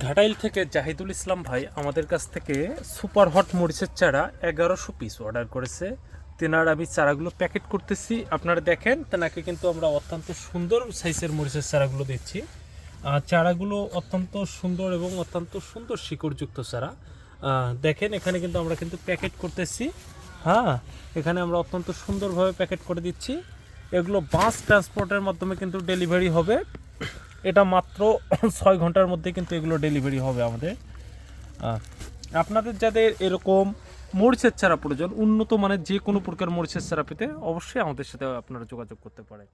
ঘাটাইল থেকে জাহিদুল ইসলাম ভাই আমাদের কাছ থেকে সুপার হট মরিচের চারা 1100 পিস অর্ডার করেছে। তেনার আমি চারাগুলো প্যাকেট করতেছি, আপনারা দেখেন। তেনাকে কিন্তু আমরা অত্যন্ত সুন্দর সাইজের মরিচের চারাগুলো দিচ্ছি। চারাগুলো অত্যন্ত সুন্দর এবং অত্যন্ত সুন্দর শিকড়যুক্ত চারা। দেখেন এখানে কিন্তু আমরা কিন্তু প্যাকেট করতেছি। হ্যাঁ, এখানে আমরা অত্যন্ত সুন্দরভাবে প্যাকেট করে দিচ্ছি। এগুলো বাস ট্রান্সপোর্টের মাধ্যমে কিন্তু ডেলিভারি হবে। এটা মাত্র 6 ঘন্টার মধ্যে কিন্তু এগুলো ডেলিভারি হবে আমাদের। আপনাদের যাদের এরকম মরিচের চারা প্রয়োজন, উন্নত মানের যে কোনো প্রকার মরিচের চারা পেতে অবশ্যই আমাদের সাথে আপনারা যোগাযোগ করতে পারেন।